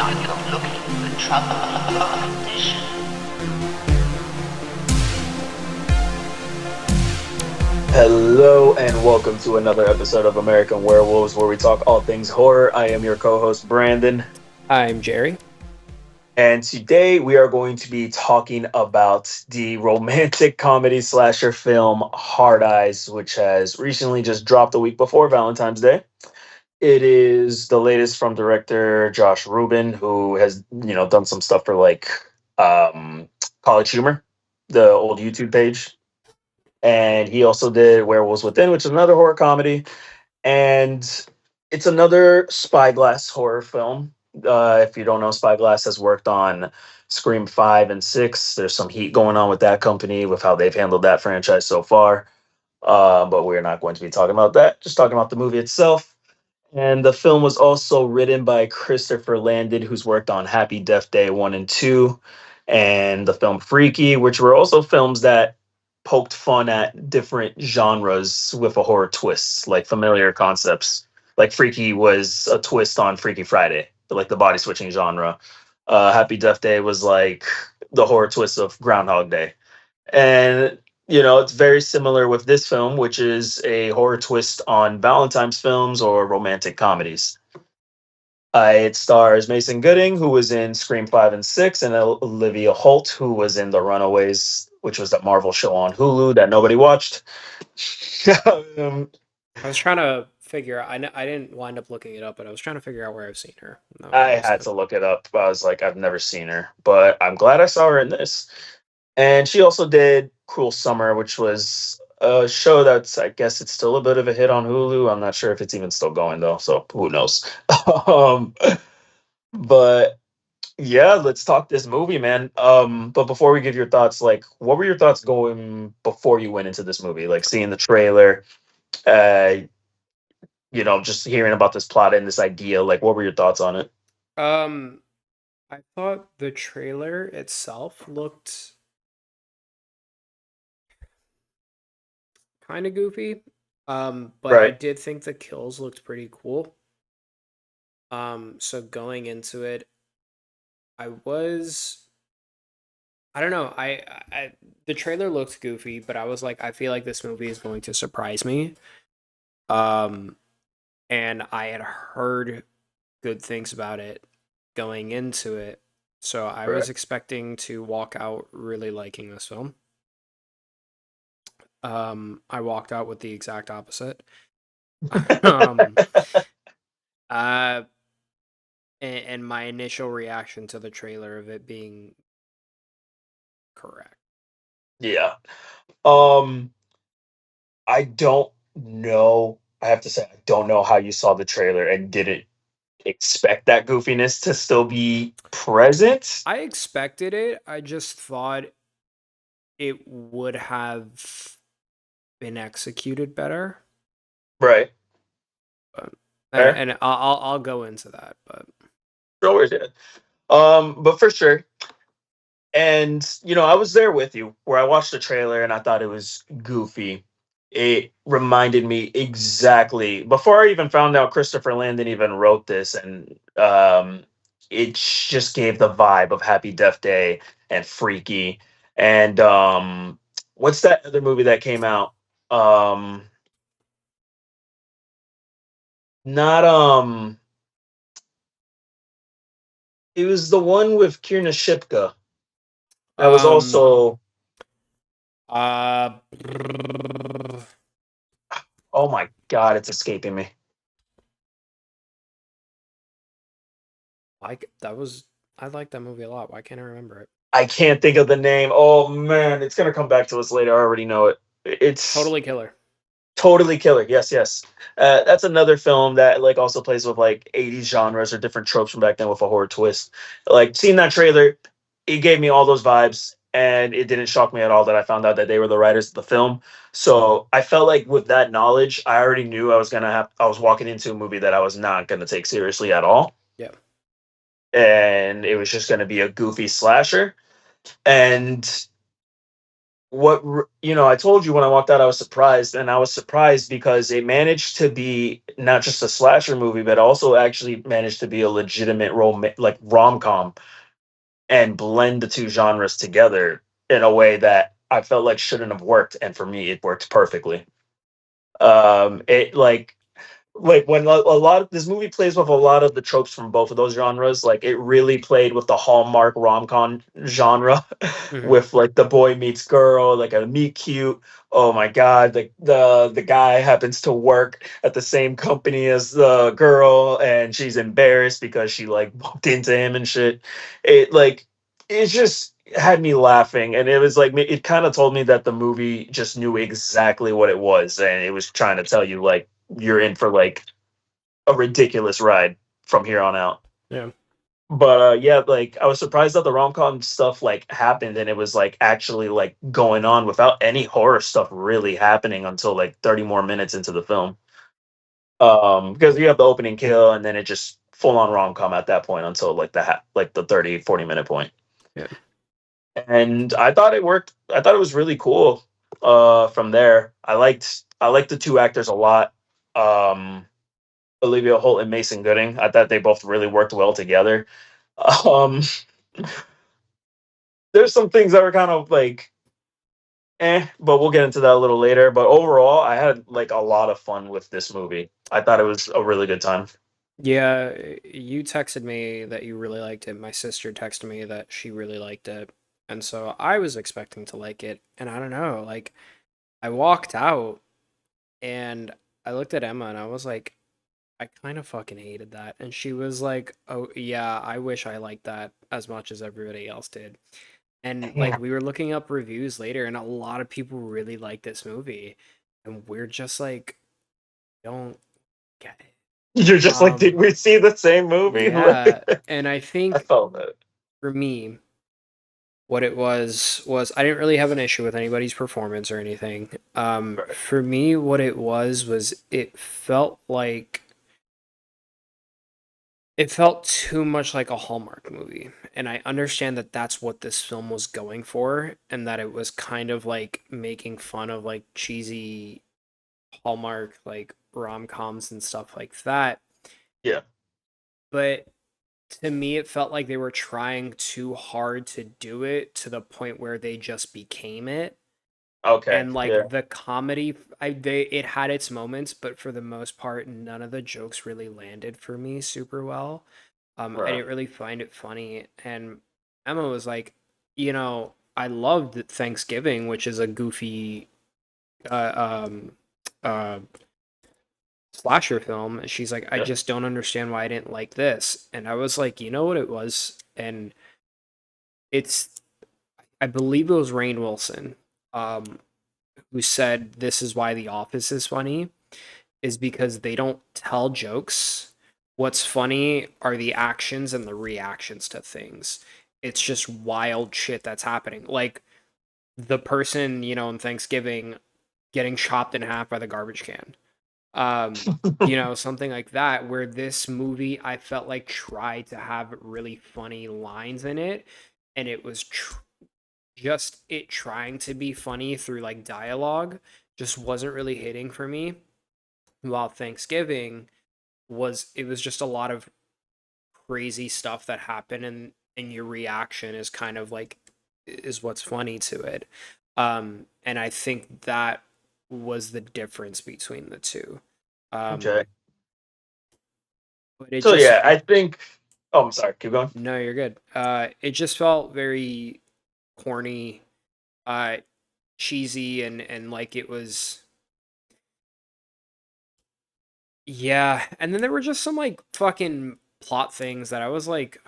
Now you're looking for trouble condition. Hello and welcome to another episode of American Werewolves where we talk all things horror. I am your co-host Brandon, I'm Jerry. and today we are going to be talking about the romantic comedy slasher film Hard Eyes, which has recently just dropped a week before Valentine's Day. It is the latest from director Josh Rubin, who has, done some stuff for um College Humor, the old YouTube page. And he also did Werewolves Within, which is another horror comedy. And it's another Spyglass horror film. If you don't know, Spyglass has worked on Scream 5 and 6. There's some heat going on with that company with how they've handled that franchise so far. But we're not going to be talking about that, just talking about the movie itself. And the film was also written by Christopher Landon, who's worked on Happy Death Day 1 and 2, and the film Freaky, which were also films that poked fun at different genres with a horror twist, like familiar concepts. Like Freaky was a twist on Freaky Friday, like the body switching genre. Happy Death Day was like the horror twist of Groundhog Day. And it's very similar with this film, which is a horror twist on Valentine's films or romantic comedies. It stars Mason Gooding, who was in Scream 5 and 6, and Olivia Holt, who was in The Runaways, which was that Marvel show on Hulu that nobody watched. um, I was trying to figure out. I didn't wind up looking it up, but I was trying to figure out where I've seen her. I That was had the. to look it up. I was like, I've never seen her, but I'm glad I saw her in this. And she also did Cruel Summer, which was a show that's, I guess it's still a bit of a hit on Hulu. I'm not sure if it's even still going though, so who knows. um, but yeah, let's talk this movie, man. But before we give your thoughts, like, what were your thoughts going before you went into this movie? Like seeing the trailer, uh, just hearing about this plot and this idea. Like, what were your thoughts on it? Um, I thought the trailer itself looked kind of goofy. But I Right. did think the kills looked pretty cool. So going into it, I was. I don't know. The trailer looked goofy, but I was like, I feel like this movie is going to surprise me. Um, and I had heard good things about it going into it. So I Right. was expecting to walk out really liking this film. I walked out with the exact opposite. um, uh, and my initial reaction to the trailer of it being correct. Yeah. Um, I don't know. I have to say, I don't know how you saw the trailer and didn't expect that goofiness to still be present. I expected it. I just thought it would have been executed better. Right. But, Fair. and I'll go into that, but Sure did. But for sure. And I was there with you where I watched the trailer and I thought it was goofy. It reminded me exactly before I even found out Christopher Landon even wrote this, and it just gave the vibe of Happy Death Day and Freaky. And what's that other movie that came out? Um, not it was the one with Kierna Shipka. That was um also, uh oh my god, it's escaping me. like that was I like that movie a lot. Why can't I remember it? I can't think of the name. Oh man, it's gonna come back to us later. I already know it. It's Totally Killer. totally killer. Yes, yes. That's another film that like also plays with like 80s genres or different tropes from back then with a horror twist. Like seeing that trailer, it gave me all those vibes, and it didn't shock me at all that I found out that they were the writers of the film. So I felt like with that knowledge, I already knew I was walking into a movie that I was not gonna take seriously at all, Yeah. and it was just gonna be a goofy slasher. And I told you when I walked out, I was surprised, and I was surprised because it managed to be not just a slasher movie, but also actually managed to be a legitimate like rom com and blend the two genres together in a way that I felt like shouldn't have worked, and for me, it worked perfectly. It like when a lot of this movie plays with a lot of the tropes from both of those genres. Like it really played with the hallmark rom-com genre Mhm. with like the boy meets girl, like a meet cute. Oh my god, the guy happens to work at the same company as the girl and she's embarrassed because she like bumped into him and shit. It just had me laughing, and it was like it kind of told me that the movie just knew exactly what it was, and it was trying to tell you like you're in for like a ridiculous ride from here on out. Yeah. But yeah, like I was surprised that the rom com stuff like happened and it was like actually like going on without any horror stuff really happening until like 30 more minutes into the film. Because you have the opening kill and then it just full on rom com at that point until like like the 30-40 minute point. Yeah. And I thought it worked. I thought it was really cool from there. I liked the two actors a lot. Um Olivia Holt and Mason Gooding. I thought they both really worked well together. Um, there's some things that were kind of like, but we'll get into that a little later. But overall, I had like a lot of fun with this movie. I thought it was a really good time. Yeah, you texted me that you really liked it. My sister texted me that she really liked it. And so I was expecting to like it. And I don't know, like I walked out and I looked at Emma and I was like, I kind of fucking hated that. And she was like, "Oh, yeah, I wish I liked that as much as everybody else did." And like Yeah. we were looking up reviews later and a lot of people really like this movie and we're just like don't get it. You're just like, did Um we see the same movie? yeah, Like, and I I think felt that. for me what it was I didn't really have an issue with anybody's performance or anything. Right. For me what it was it felt like it felt too much like a Hallmark movie, and I understand that that's what this film was going for, and that it was kind of like making fun of like cheesy Hallmark like rom-coms and stuff like that. Yeah. But to me, it felt like they were trying too hard to do it to the point where they just became it. Okay. And Yeah. like the comedy, it had its moments, but for the most part, none of the jokes really landed for me super well. I Right. didn't really find it funny. And Emma was like, I loved Thanksgiving, which is a goofy um uh slasher film. And she's like, I Yeah. just don't understand why I didn't like this. And I was like, you know what it was? And it's I believe it was Rainn Wilson, um, who said this is why The Office is funny, is because they don't tell jokes. What's funny are the actions and the reactions to things. It's just wild shit that's happening. Like the person, in Thanksgiving getting chopped in half by the garbage can. Something like that, where this movie I felt like tried to have really funny lines in it, and it was just it trying to be funny through like dialogue just wasn't really hitting for me. While Thanksgiving it was just a lot of crazy stuff that happened, and your reaction is kind of like is what's funny to it. And I think that was the difference between the two. Okay. Um but it So just yeah, I think. Oh, I'm sorry. Keep going. No, you're good. It just felt very corny, uh cheesy, and like it was. Yeah, and then there were just some like fucking plot things that I was like,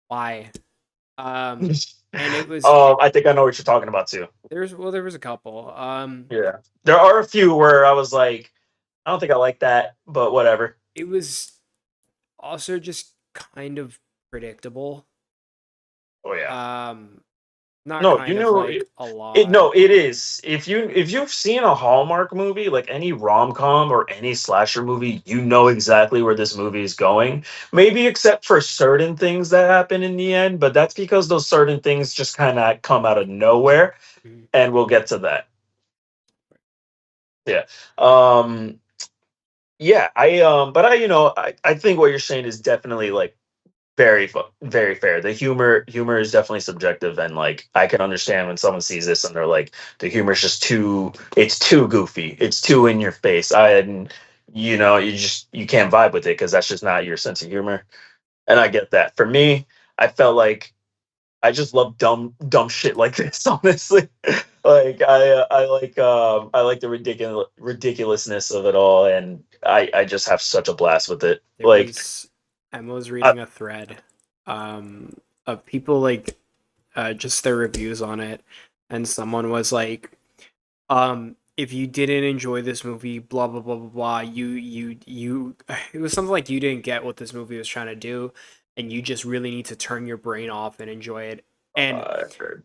why? Um, and it was I think I know what you're talking about too. there was a couple. Yeah. There are a few where I was like, I don't think I like that, but whatever. It was also just kind of predictable. Oh yeah. Um, Not No, kind of, like, a no, lot. it is. If you've seen a Hallmark movie, like any rom-com or any slasher movie, you know exactly where this movie is going. Maybe except for certain things that happen in the end, but that's because those certain things just kind of come out of nowhere, Mhm. and we'll get to that. Yeah. Um yeah, but I think what you're saying is definitely like very fair. The humor is definitely subjective, and like I can understand when someone sees this and they're like, the humor is just it's too goofy, it's too in your face. And you can't vibe with it because that's just not your sense of humor. And I get that. For me, I felt like I just love dumb shit like this. Honestly, like I like the ridiculousness of it all, and I just have such a blast with it. There Like, was Emma was I, reading a thread, of people, like, just their reviews on it, and someone was like, if you didn't enjoy this movie, blah blah blah blah blah, you it was something like you didn't get what this movie was trying to do, and you just really need to turn your brain off and enjoy it. And heard.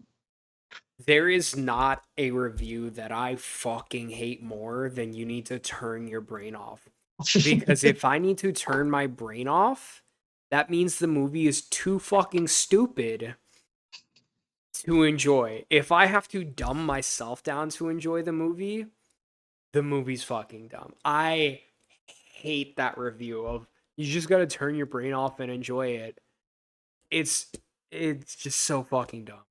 there is not a review that I fucking hate more than you need to turn your brain off. Because if I need to turn my brain off, that means the movie is too fucking stupid to enjoy. If I have to dumb myself down to enjoy the movie's fucking dumb. I hate that review of you just gotta turn your brain off and enjoy it. It's it's just so fucking dumb.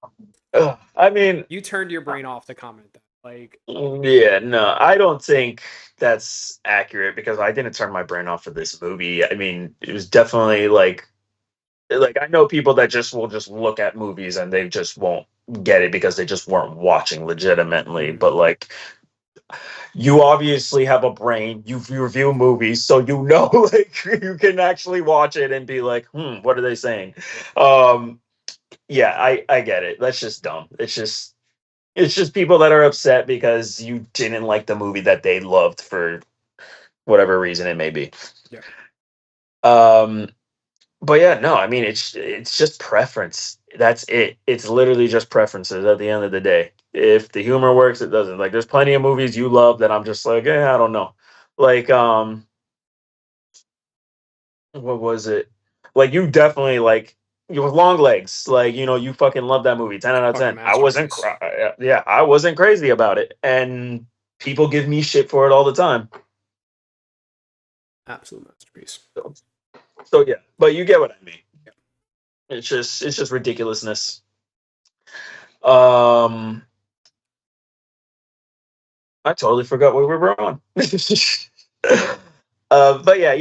Ugh, I mean, You turned your brain off to comment that. Like, yeah, no, I don't think that's accurate because I didn't turn my brain off for this movie. I mean, it was definitely like I know people that just will just look at movies and they just won't get it because they just weren't watching legitimately. mhm, But like, you obviously have a brain. You review movies, so like you can actually watch it and be like, what are they saying? yeah, Um, yeah, I get it. That's just dumb. It's just people that are upset because you didn't like the movie that they loved for whatever reason it may be. yeah. Um, but yeah, no, I mean it's just preference. That's it. It's literally just preferences at the end of the day. If the humor works, it doesn't. Like there's plenty of movies you love that I'm just like, I don't know. Like what was it? Like you definitely like you with long legs. Like you fucking love that movie. 10 out of Fucking 10. I wasn't masterpiece. yeah, I wasn't crazy about it, and people give me shit for it all the time. Absolute masterpiece. So, so yeah, but you get what I mean. Yeah. It's just ridiculousness. Um, I totally forgot where we were on. But yeah,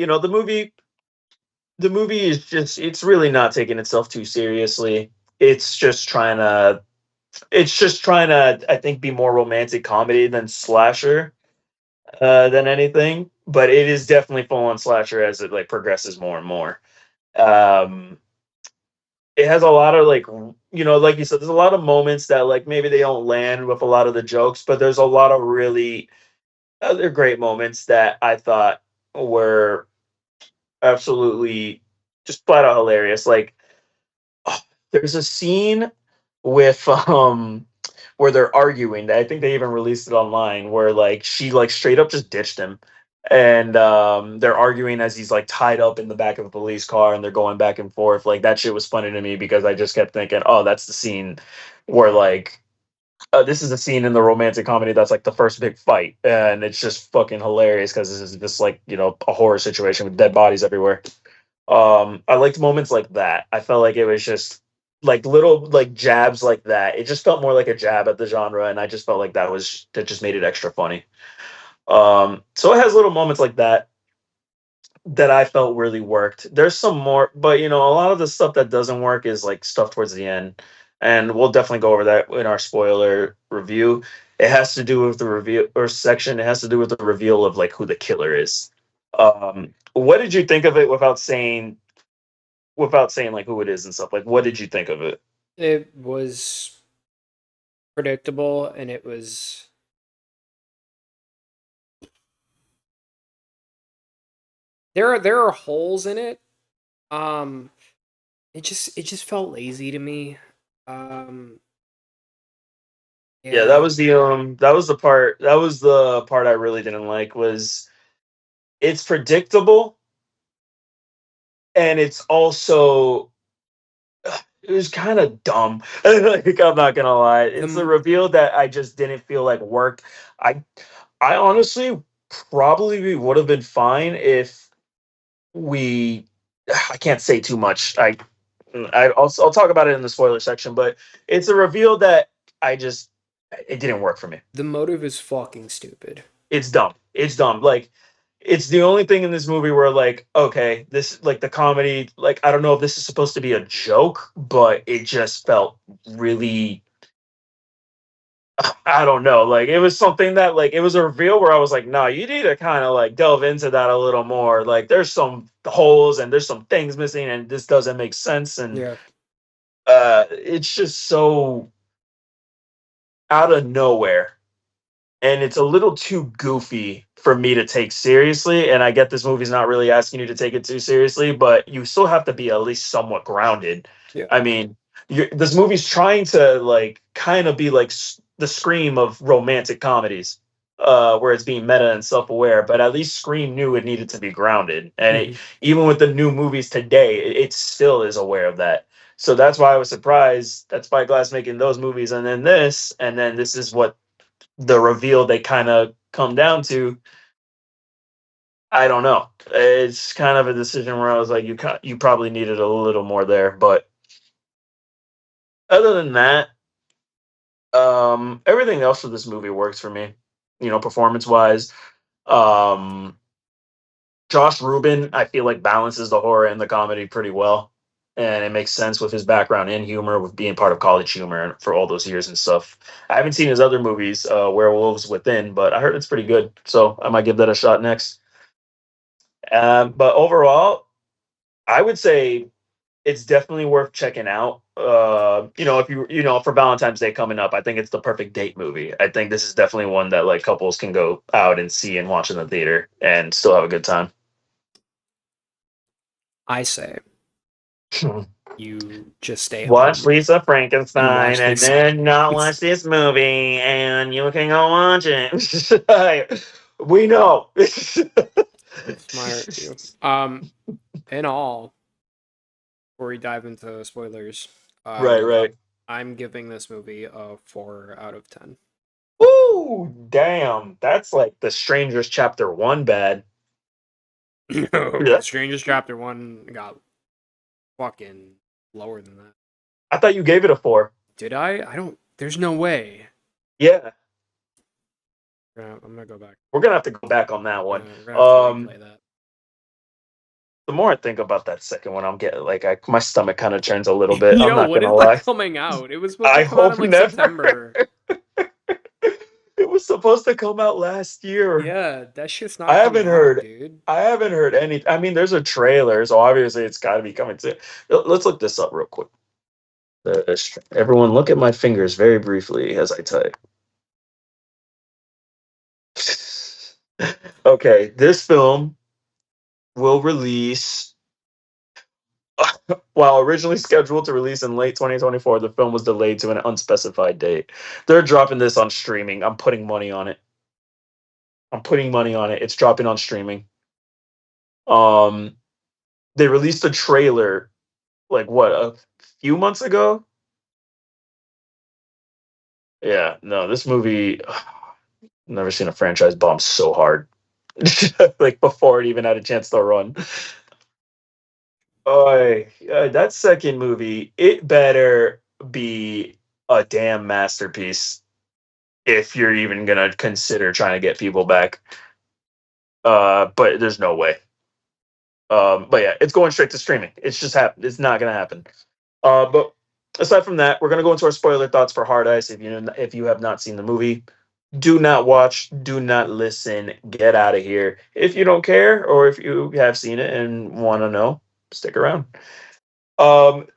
the movie is it's really not taking itself too seriously. It's just trying to I think be more romantic comedy than slasher than anything, but it is definitely full on slasher as it like progresses more and more. Um it has a lot of like you said, there's a lot of moments that like maybe they don't land with a lot of the jokes, but there's a lot of really other great moments that I thought were absolutely just flat out hilarious. Like, oh, there's a scene with where they're arguing. I think they even released it online where like she like straight up just ditched him. And they're arguing as he's like tied up in the back of a police car and they're going back and forth. Like that shit was funny to me because I just kept thinking, oh, that's the scene where like this is a scene in the romantic comedy that's like the first big fight, and it's just fucking hilarious because this is just like a horror situation with dead bodies everywhere. I liked moments like that. I felt like it was just like little like jabs like that. It just felt more like a jab at the genre, and I just felt like that just made it extra funny. So it has little moments like that I felt really worked. There's some more, but a lot of the stuff that doesn't work is like stuff towards the end, and we'll definitely go over that in our spoiler review. It has to do with the review or section. It has to do with the reveal of like who the killer is. What did you think of it without saying like who it is and stuff? Like, what did you think of it? It was predictable, and there are holes in it. Um, it just felt lazy to me. Um, Yeah, that was the part I really didn't like was it's predictable and it's also it was kind of dumb. Like I'm not gonna lie. It's a The reveal that I just didn't feel like worked. I I honestly probably would have been fine if we I can't say too much. I'll talk about it in the spoiler section, but it's a reveal that I just it didn't work for me. the motive is fucking stupid. It's dumb. It's dumb. Like it's the only thing in this movie where like okay, this like the comedy like I don't know if this is supposed to be a joke, but it just felt really I don't know. Like it was something that like it was a reveal where I was like, "No, you need to kind of like delve into that a little more. Like there's some holes and there's some things missing and this doesn't make sense and Yeah. it's just so out of nowhere and it's a little too goofy for me to take seriously. And I get this movie's not really asking you to take it too seriously, but you still have to be at least somewhat grounded. Yeah. I mean, this movie's trying to like kind of be like the Scream of romantic comedies, where it's being meta and self-aware. But at least Scream knew it needed to be grounded, and Mhm. even with the new movies today, it still is aware of that. So that's why I was surprised that Spyglass making those movies, and then this is what the reveal they kind of come down to. I don't know. It's kind of a decision where I was like, you probably needed a little more there. But other than that, everything else of this movie works for me. You know, performance wise. Um, Josh Rubin, I feel like balances the horror and the comedy pretty well, and it makes sense with his background in humor, with being part of College Humor for all those years and stuff. I haven't seen his other movies, Werewolves Within, but I heard it's pretty good, so I might give that a shot next. But overall, I would say it's definitely worth checking out. You know, if you know for Valentine's Day coming up, I think it's the perfect date movie. I think this is definitely one that like couples can go out and see and watch in the theater and still have a good time. I say you just stay Watch home Lisa and Frankenstein watch and this. then not watch this movie and you can go watch it. We know. Smart you. In all, before we dive into spoilers, Right, um, right. I'm giving this movie a 4 out of 10. Ooh, damn. That's like the Strangers chapter one bad. No, Yeah. Strangest Chapter 1 got fucking lower than that. I thought you gave it a four. Did I? I don't. There's no way. Yeah. I'm gonna go back. We're gonna have to go back on that one. We're gonna have to replay that. The more I think about that second one, I'm getting like my stomach kind of turns a little bit. I'm Yo, not when gonna is that lie. coming out? It was supposed to I come out in hope like never. September. It was supposed to come out last year. Yeah, that shit's I not coming haven't out, heard. dude. I haven't heard any. I mean, there's a trailer, so obviously it's got to be coming soon. Let's look this up real quick. Everyone, look at my fingers very briefly as I type. Okay, this film will release. While originally scheduled to release in late 2024, the film was delayed to an unspecified date. They're dropping this on streaming. I'm putting money on it. I'm putting money on it. It's dropping on streaming. Um, they released a trailer like what a few months ago. Yeah, no, this movie. Never seen a franchise bomb so hard. Like before it even had a chance to run. Oh, that second movie, it better be a damn masterpiece if you're even gonna consider trying to get people back. But there's no way. But yeah, it's going straight to streaming. It's just happened. It's not gonna happen. But aside from that, we're gonna go into our spoiler thoughts for Hard Ice. If you have not seen the movie, do not watch, do not listen, get out of here. If you don't care, or if you have seen it and want to know, stick around. Um,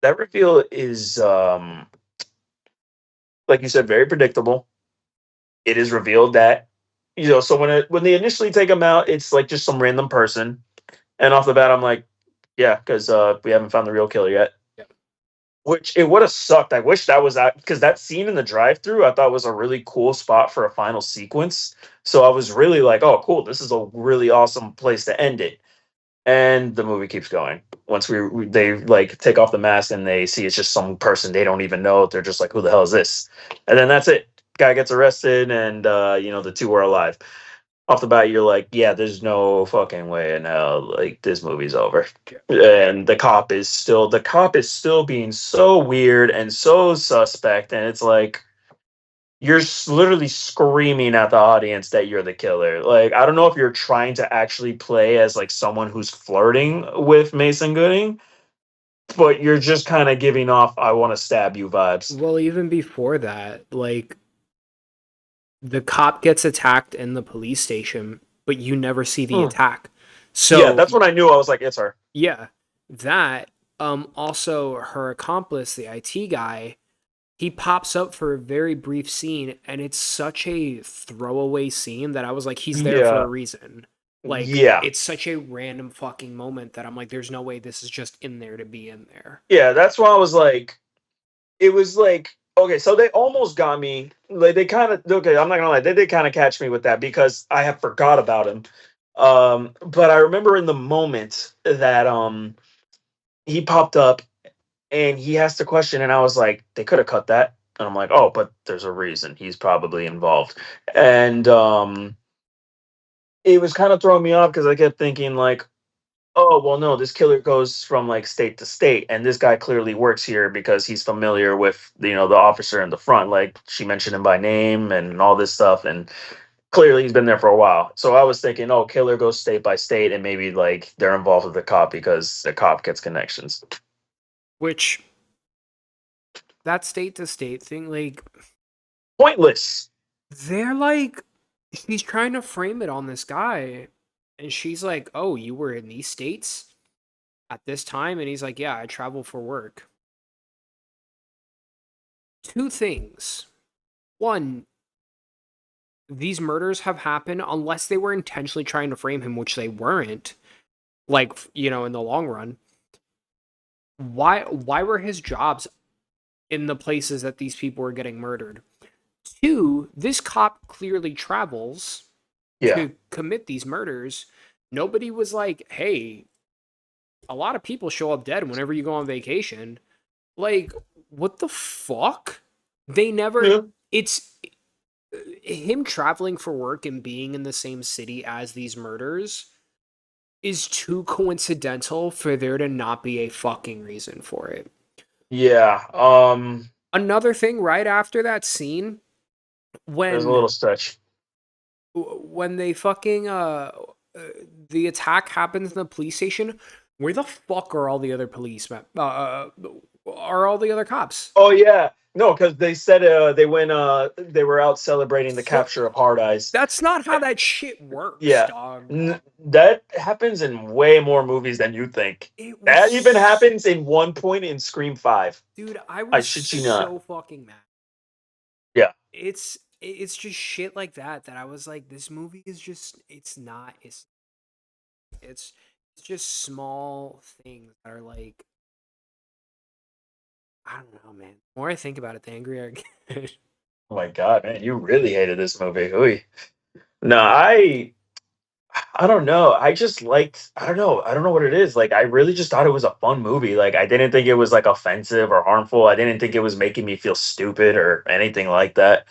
that reveal is like you said, very predictable. It is revealed that so when they initially take him out, it's like just some random person, and off the bat, I'm like, yeah, because we haven't found the real killer yet. Yeah. Which it would have sucked. I wish that was out because that scene in the drive-through I thought was a really cool spot for a final sequence. So I was really like, "Oh, cool! This is a really awesome place to end it." And the movie keeps going. Once they like take off the mask and they see it's just some person they don't even know. They're just like, "Who the hell is this?" And then that's it. Guy gets arrested, and the two are alive. Off the bat, you're like, "Yeah, there's no fucking way in hell like this movie's over." Yeah. And the cop is still being so weird and so suspect, and it's like you're literally screaming at the audience that you're the killer. Like, I don't know if you're trying to actually play as like someone who's flirting with Mason Gooding, but you're just kind of giving off "I want to stab you" vibes. Well, even before that, like the cop gets attacked in the police station, but you never see the Mm. attack. Yeah, So that's when I knew. I was like, it's her. yeah, that also her accomplice, the IT guy, he pops up for a very brief scene, and it's such a throwaway scene that I was like, he's there for a Yeah, reason. Like, yeah, it's such a random fucking moment that I'm like, there's no way this is just in there to be in there. yeah. That's why I was like, it was like, okay, so they almost got me. Like they kind of okay. I'm not gonna lie, they did kind of catch me with that because I have forgot about him. But I remember in the moment that he popped up and he asked a question, and I was like, they could have cut that. And I'm like, oh, but there's a reason. He's probably involved. And it was kind of throwing me off because I kept thinking like, oh, well, no, this killer goes from like state to state, and this guy clearly works here because he's familiar with the officer in the front. Like she mentioned him by name and all this stuff, and clearly he's been there for a while. So I was thinking, oh, killer goes state by state, and maybe like they're involved with the cop because the cop gets connections. Which, that state to state thing, like, Pointless. they're like, she's trying to frame it on this guy, and she's like, oh, you were in these states at this time? And he's like, yeah, I travel for work. Two things. One, these murders have happened unless they were intentionally trying to frame him, which they weren't, like, in the long run. Why were his jobs in the places that these people were getting murdered? Two, this cop clearly travels Yeah. to commit these murders. Nobody was like, hey, a lot of people show up dead whenever you go on vacation. Like, what the fuck? They never. Yeah. It's him traveling for work and being in the same city as these murders is too coincidental for there to not be a fucking reason for it. Yeah. Another thing right after that scene, There's a when little stretch. they fucking the attack happens in the police station, where the fuck are all the other policemen? Are all the other cops? Oh yeah. No, because they said they were out celebrating the Fuck, capture of Hard Eyes. that's not how that shit works, Yeah. dog. That happens in way more movies than you think. It That even was, happens in one point in Scream 5. dude, I I was shit you not. so fucking mad. Yeah. It's just shit like that I was like, this movie is just, it's just small things that are like, I don't know, man. The more I think about it, the angrier I get. Oh my god, man, you really hated this movie. Ooh. No, I don't know. I just liked I don't know. I don't know what it is. Like I really just thought it was a fun movie. Like I didn't think it was like offensive or harmful. I didn't think it was making me feel stupid or anything like that.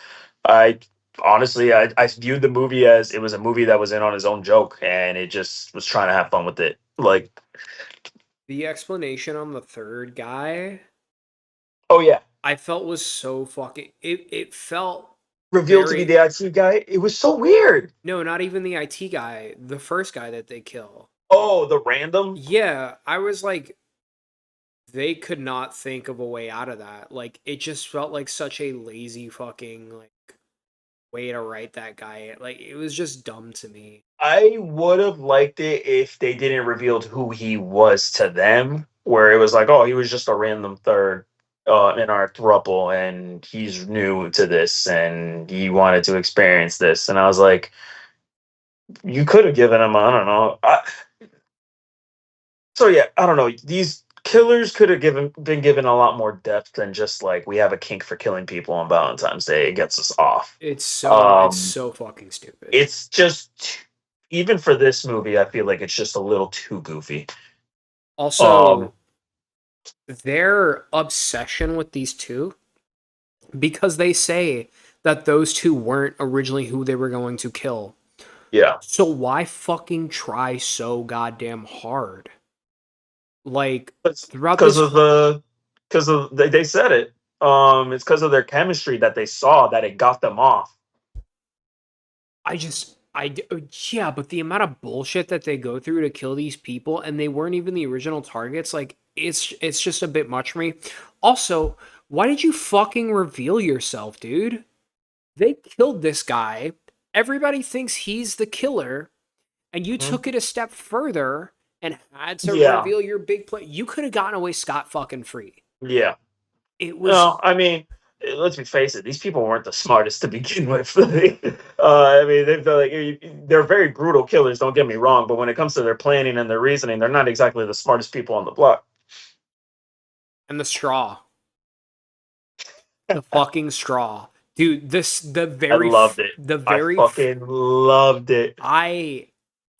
I honestly I viewed the movie as it was a movie that was in on his own joke and it just was trying to have fun with it. Like, The explanation on the third guy, oh yeah, I felt was so fucking. It felt revealed to be very. the IT guy. It was so weird. No, not even the IT guy. The first guy that they kill. Oh, the random? Yeah, I was like, they could not think of a way out of that. Like, it just felt like such a lazy fucking like way to write that guy. Like, it was just dumb to me. I would have liked it if they didn't reveal who he was to them, where it was like, oh, he was just a random third in our thruple, and he's new to this, and he wanted to experience this. And I was like, you could have given him, I don't know. So yeah, I don't know. These killers could have been given a lot more depth than just like we have a kink for killing people on Valentine's Day. It gets us off. It's Um, so fucking stupid. it's just even for this movie, I feel like it's just a little too goofy. Um, Also, their obsession with these two, because they say that those two weren't originally who they were going to kill. yeah, So why fucking try so goddamn hard? Like throughout because this of they said it. It's because of their chemistry that they saw that it got them off. yeah, but the amount of bullshit that they go through to kill these people and they weren't even the original targets, like it's just a bit much for me. Also, why did you fucking reveal yourself, dude? They killed this guy. Everybody thinks he's the killer, and you Mhm. took it a step further and had to Yeah, reveal your big play. You could have gotten away scot fucking free. yeah. It was No, I mean, let's be face it. These people weren't the smartest to begin with. I mean, they're very brutal killers. Don't get me wrong, but when it comes to their planning and their reasoning, they're not exactly the smartest people on the block. and the straw. The fucking straw. Dude, I loved it. the I very fucking loved it. I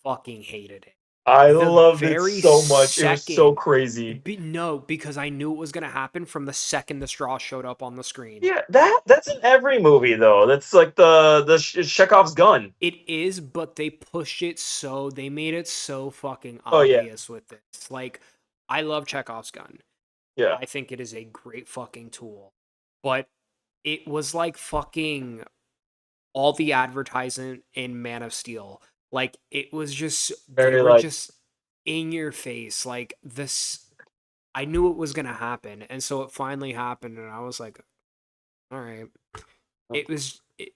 fucking hated it. I The loved it very so much. It was so second crazy. no, because I knew it was going to happen from the second the straw showed up on the screen. Yeah, that's in every movie though. That's like Chekhov's gun. It is, but they made it so fucking Oh yeah, obvious with this. Like, I love Chekhov's gun. yeah. I think it is a great fucking tool. But it was like fucking all the advertisement in Man of Steel. Like, it was just, they Very were like just in your face. Like, this, I knew it was going to happen. And so it finally happened. And I was like, all right.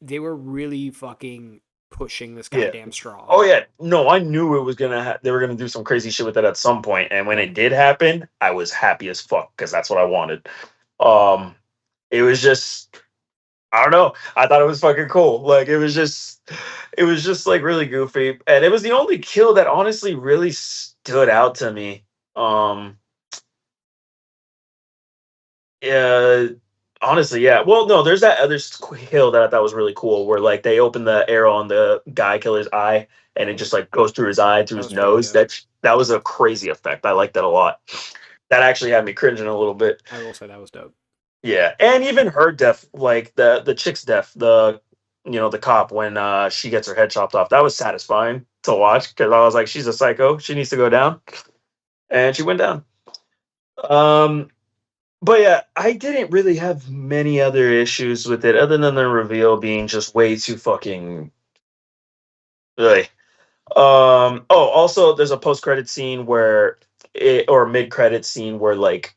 They were really fucking pushing this yeah. goddamn straw. Oh yeah, no, I knew it was they were gonna do some crazy shit with it at some point, and when it did happen, I was happy as fuck because that's what I wanted. Um, it was just, I don't know, I thought it was fucking cool. Like it was just like really goofy, and it was the only kill that honestly really stood out to me. Um, Yeah, honestly, yeah. Well, no, there's that other kill that I thought was really cool, where like they open the arrow on the guy killer's eye, and it That just was like goes through his eye, through that his was pretty nose. dope. That was a crazy effect. I liked that a lot. That actually had me cringing a little bit. I will say that was dope. Yeah, and even her death, like the chick's death, the cop when she gets her head chopped off, that was satisfying to watch because I was like, she's a psycho. She needs to go down, and she went down. Um, But yeah, I didn't really have many other issues with it other than the reveal being just way too fucking really. Also there's a post-credit scene where or mid-credit scene where like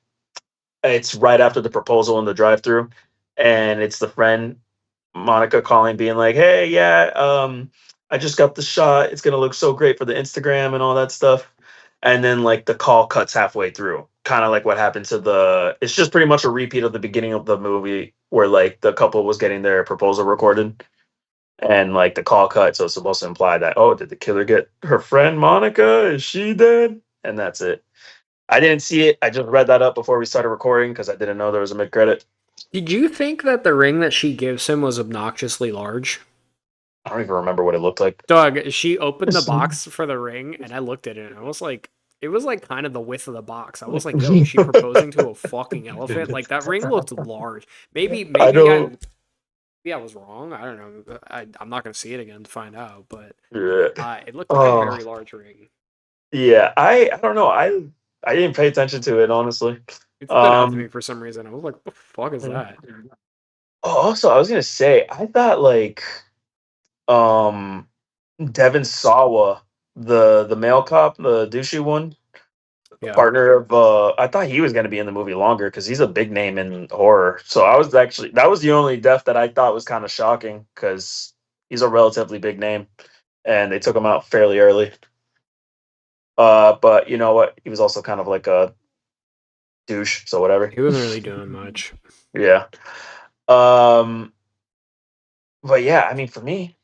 it's right after the proposal in the drive-through and it's the friend Monica calling, being like, "Hey, yeah, I just got the shot. It's gonna look so great for the Instagram and all that stuff." And then like the call cuts halfway through, kind of like what happened to the. It's just pretty much a repeat of the beginning of the movie where like the couple was getting their proposal recorded, and like the call cut. So it's supposed to imply that, oh, did the killer get her friend Monica? Is she dead? And that's it. I didn't see it. I just read that up before we started recording because I didn't know there was a mid credit. Did you think that the ring that she gives him was obnoxiously large? I don't even remember what it looked like. Dog, she opened the box for the ring and I looked at it and I was like, it was like kind of the width of the box. I was like, yo, is she proposing to a fucking elephant? Like that ring looked large. Maybe I maybe I don't. maybe I was wrong. I don't know. I'm not gonna see it again to find out, but Yeah. it looked like a Oh, very large ring. yeah. I don't know. I didn't pay attention to it honestly. It stood out to me Um. for some reason. I was like, what the fuck is that? Oh, also, I was gonna say, I thought like um Devin Sawa, the male cop, the douchey one, Yeah. partner of I thought he was gonna be in the movie longer because he's a big name in horror. So that was the only death that I thought was kind of shocking because he's a relatively big name and they took him out fairly early. But you know what? He was also kind of like a douche, so whatever. He wasn't really doing much. Yeah. Um, but yeah, I mean, for me,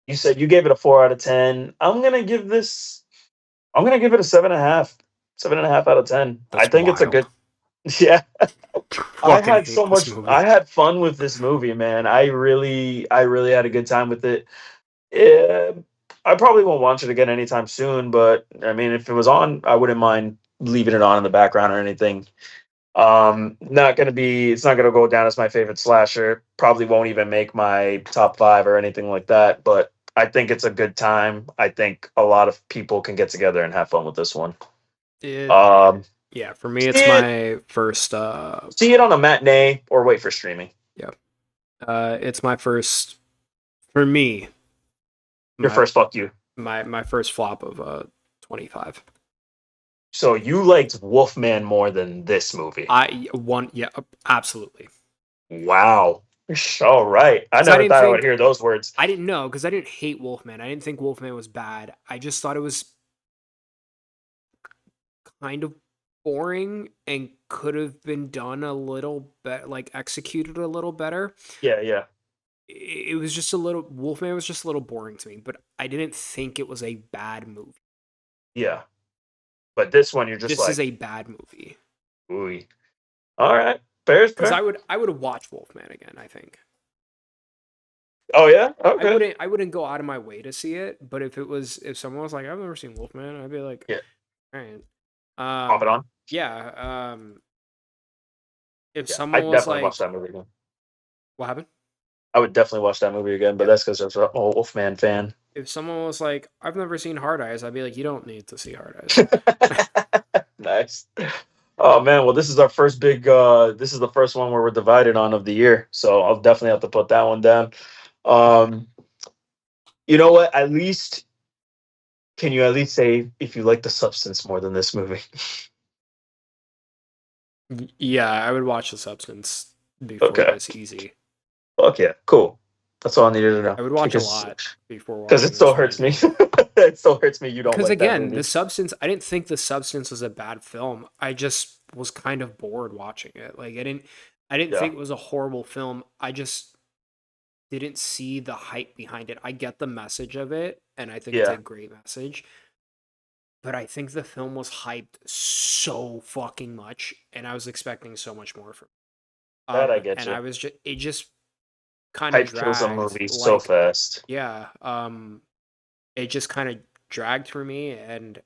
you said you gave it a 4 out of 10. I'm gonna give it a 7.5. 7.5 out of 10. I That's think it's a good. wild. Yeah, I Fucking had so hate this much. movie. I had fun with this movie, man. I really had a good time with it. Yeah, I probably won't watch it again anytime soon, but I mean, if it was on, I wouldn't mind leaving it on in the background or anything. Not gonna be. It's not gonna go down as my favorite slasher. Probably won't even make my top five or anything like that. But I think it's a good time. I think a lot of people can get together and have fun with this one. It Um, Yeah, for me see it's it, my first see it on a matinee or wait for streaming. yeah. It's my first, for me, Your my first fuck you. my first flop of 25. So you liked Wolfman more than this movie. Yeah, absolutely. Wow. All right. I Cuz I never didn't thought I would think hear those words. I didn't know cuz I didn't hate Wolfman. I didn't think Wolfman was bad. I just thought it was kind of boring and could have been done a little bit, like executed a little better. Yeah, yeah, It was just a little, Wolfman was just a little boring to me, but I didn't think it was a bad movie. yeah. But this one, you're just This is like, a bad movie. ooh. All right. Fair is Because fair. I would watch Wolfman again, I think. Oh, yeah? I Okay. wouldn't I wouldn't go out of my way to see it, but if someone was like, I've never seen Wolfman, I'd be like, Yeah. all right. Pop it on. Yeah. If Yeah. I someone was definitely watch like, that movie again. what happened? I would definitely watch that movie again, but Yep. that's because I'm a Wolfman fan. If someone was like, I've never seen Hard Eyes, I'd be like, you don't need to see Hard Eyes. Nice. Oh man, well this is our first big this is the first one where we're divided on of the year. So I'll definitely have to put that one down. Um you know what? At least can you at least say if you like the substance more than this movie? Yeah, I would watch The Substance before Okay. this easy. Fuck yeah. Cool. That's all I needed to know. I would watch a Because lot before it watching still this hurts one. me. It still hurts me you don't Because like that again, movie. The Substance, I didn't think The Substance was a bad film. I just was kind of bored watching it. Like I didn't Yeah. think it was a horrible film. I just didn't see the hype behind it. I get the message of it, and I think it's a Yeah. great message. But I think the film was hyped so fucking much, and I was expecting so much more from That I get and you. I was just it just kind of Hype kills a dragged, movie so like, fast. yeah, it just kind of dragged for me, and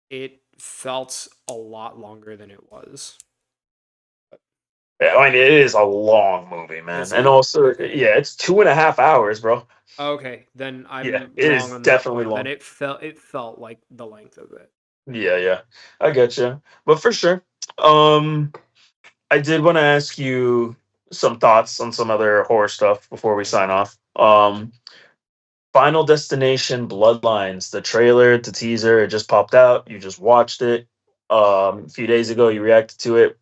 it felt a lot longer than it was. Yeah, I mean, it is a long movie, man. Is And it? also, Okay. yeah, it's 2.5 hours, bro. Okay, then Yeah, I'm it wrong is on that definitely point. Then long. it felt like the length of it. Yeah, yeah. I get you. But for sure. Um, I did want to ask you some thoughts on some other horror stuff before we sign Okay. off. Final Destination Bloodlines, the trailer, the teaser, it just popped out. You just watched it a few days ago. You reacted to it.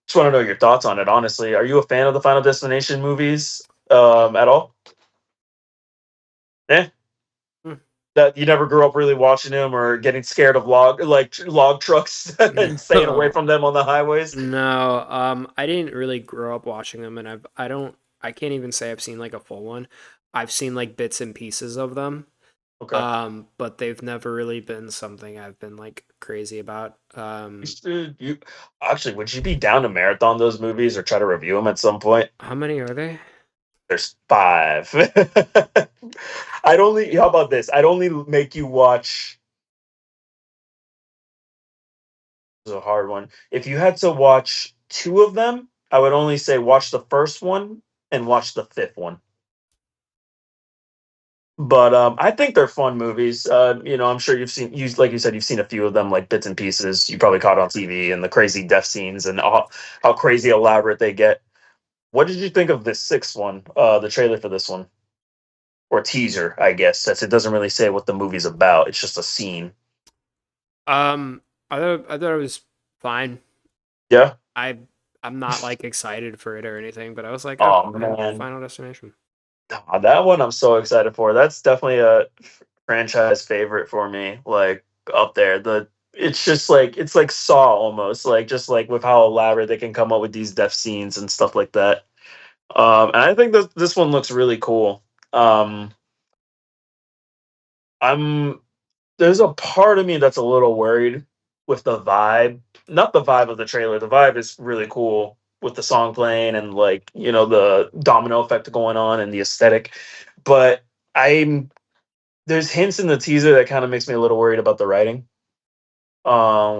Just want to know your thoughts on it, honestly. Are you a fan of the Final Destination movies at all? Yeah. Hmm. That you never grew up really watching them or getting scared of log trucks and staying away No, from them on the highways. no. I didn't really grow up watching them, and I can't even say I've seen like a full one. I've seen like bits and pieces of them. Okay. But they've never really been something I've been like crazy about. You actually would you be down to marathon those movies or try to review them at some point? How many are they? There's five. I'd only how about this? I'd only make you watch this is a hard one. If you had to watch two of them, I would only say watch the first one and watch the fifth one. But I think they're fun movies. I'm sure like you said, you've seen a few of them, like bits and pieces. You probably caught on TV and the crazy death scenes and how crazy elaborate they get. What did you think of this sixth one? The trailer for this one, or teaser, I guess, since it doesn't really say what the movie's about. It's just a scene. Um, I thought it was fine. Yeah. I I'm not like excited for it or anything, but I was like, oh, Oh yeah, man, Final Destination. That one I'm so excited for. That's definitely a franchise favorite for me. Like up there, it's just like it's like Saw almost, like just like with how elaborate they can come up with these death scenes and stuff like that. And I think this one looks really cool. Um, I'm there's a part of me that's a little worried with the vibe. Not the vibe of the trailer. The vibe is really cool with the song playing and like, the domino effect going on and the aesthetic. But I'm there's hints in the teaser that kind of makes me a little worried about the writing.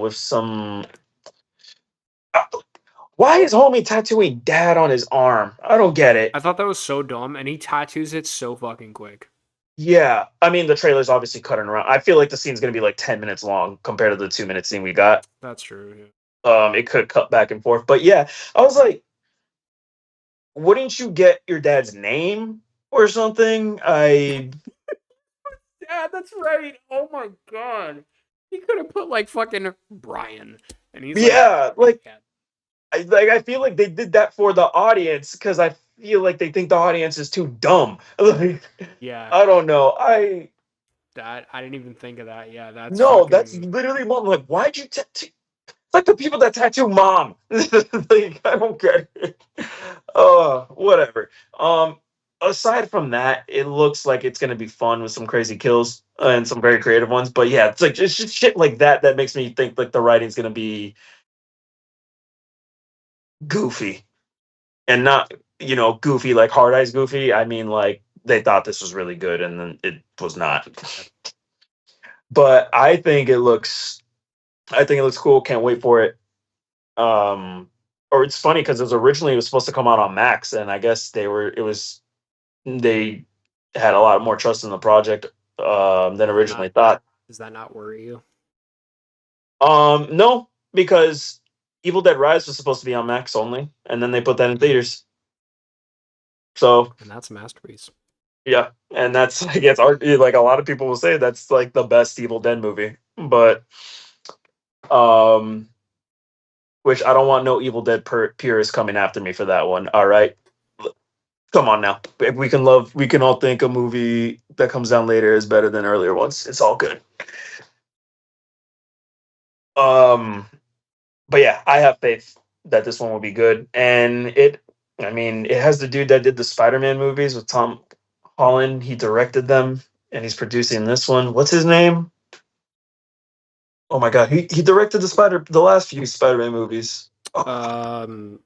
With some why is homie tattooing dad on his arm? I don't get it. I thought that was so dumb, and he tattoos it so fucking quick. Yeah, I mean the trailer's obviously cutting around. I feel like the scene's gonna be like 10 minutes long compared to the 2 minute scene we got. That's true. Yeah. It could cut back and forth, but yeah, I was like, wouldn't you get your dad's name or something? Yeah, that's right. Oh my god. He could have put like fucking Brian. And he's like, Yeah, like yeah. I feel like they did that for the audience because I feel like they think the audience is too dumb. Like, Yeah. I don't know. I didn't even think of that. Yeah, that's No, that's fucking literally mom. Like, why'd you tattoo? It's like the people that tattoo mom. Like, I don't get it. Whatever. Aside from that, it looks like it's gonna be fun with some crazy kills and some very creative ones. But yeah, it's like it's just shit like that that makes me think like the writing's gonna be goofy and not goofy like Hard Eyes goofy. I mean, like they thought this was really good and then it was not. But I think it looks cool. Can't wait for it. Or it's funny because it was supposed to come out on Max, and I guess they had a lot more trust in the project than does that not originally thought. does that not worry you? No, because Evil Dead Rise was supposed to be on Max only, and then they put that in theaters. So And that's a masterpiece. yeah, and that's I guess like a lot of people will say that's like the best Evil Dead movie, but um, which I don't want no Evil Dead purists coming after me for that one. All right, come on now. If we can all think a movie that comes down later is better than earlier ones. It's all good. Um, but yeah, I have faith that this one will be good. And I mean, it has the dude that did the Spider-Man movies with Tom Holland. He directed them and he's producing this one. What's his name? Oh my god, he directed the last few Spider-Man movies. Oh, Um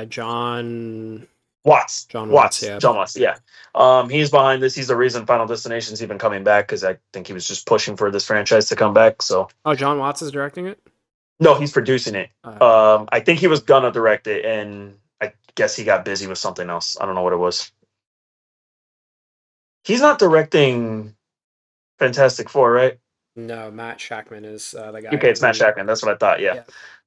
John Watts. John Watts, Watts. yeah. John Watts, yeah. He's behind this. He's the reason Final Destination's even coming back because I think he was just pushing for this franchise to come back. So Oh, John Watts is directing it? no, he's producing it. Uh, I think he was gonna direct it, and I guess he got busy with something else. I don't know what it was. He's not directing Fantastic Four, right? no, Matt Shackman is the guy Okay, it's Matt who Shackman. That's what I thought. Yeah. yeah.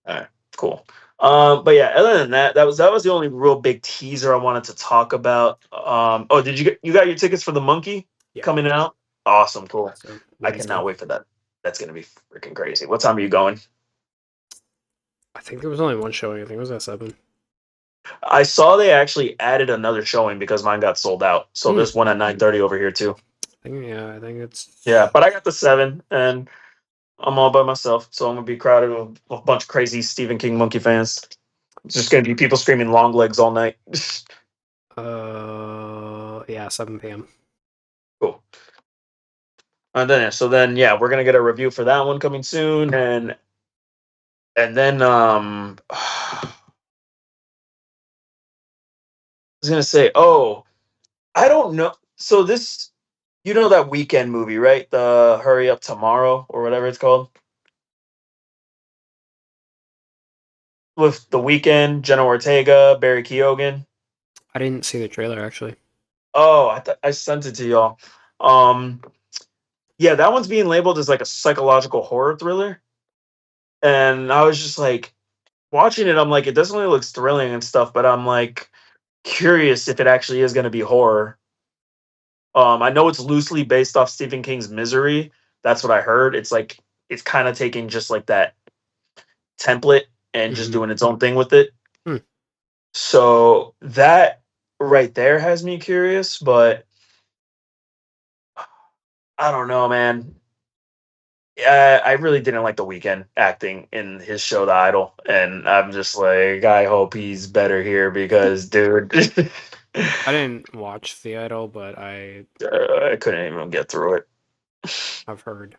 All right. Cool. But yeah, other than that, that was the only real big teaser I wanted to talk about. Oh, did you got your tickets for the Monkey Yeah. coming out? Awesome, cool. So I cannot wait for that. That's gonna be freaking crazy. What time are you going? I think there was only one showing. I think it was at 7. I saw they actually added another showing because mine got sold out. So there's one at 9:30 over here too. I think it's Yeah, but I got the 7, and I'm all by myself, so I'm gonna be crowded with a bunch of crazy Stephen King monkey fans. It's just gonna be people screaming long legs all night. yeah, 7 p.m. Cool. And then yeah, we're gonna get a review for that one coming soon, and then I was gonna say, oh, I don't know. So this, that weekend movie, right? The Hurry Up Tomorrow or whatever it's called, with the weekend, Jenna Ortega, Barry Keoghan. I didn't see the trailer actually. Oh, I sent it to y'all. Um, yeah, that one's being labeled as like a psychological horror thriller, and I was just like watching it. I'm like, it definitely looks thrilling and stuff, but I'm like curious if it actually is going to be horror. I know it's loosely based off Stephen King's Misery. That's what I heard. It's like it's kind of taking just like that template and just Mhm. doing its own thing with it. Hmm. So that right there has me curious, but I don't know, man. I really didn't like the weekend acting in his show The Idol, and I'm just like, I hope he's better here because, dude, I didn't watch The Idol, but I couldn't even get through it. I've heard.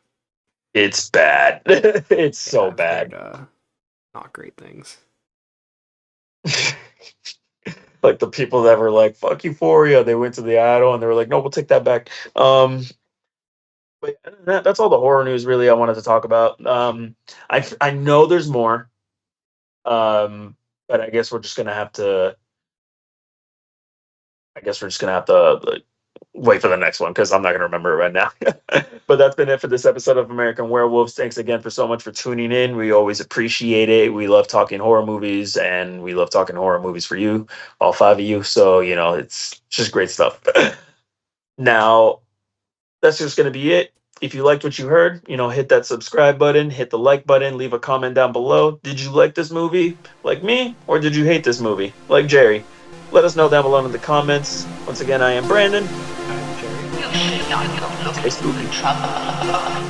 It's bad. It's so I've bad. heard not great things. Like the people that were like, "Fuck Euphoria," they went to the idol and they were like, "No, we'll take that back." But that's all the horror news really I wanted to talk about. I know there's more, but I guess we're just gonna have to. I guess we're just gonna have to like, wait for the next one because I'm not gonna remember it right now. But that's been it for this episode of American Werewolves. Thanks again for so much for tuning in. We always appreciate it. We love talking horror movies, and we love talking horror movies for you, all five of you. So it's just great stuff. Now that's just going to be it. If you liked what you heard, hit that subscribe button, hit the like button, leave a comment down below. Did you like this movie like me, or did you hate this movie like Jerry? Let us know down below in the comments. Once again, I am Brandon. I'm Jerry. You should not go looking Stay for spooky. trouble.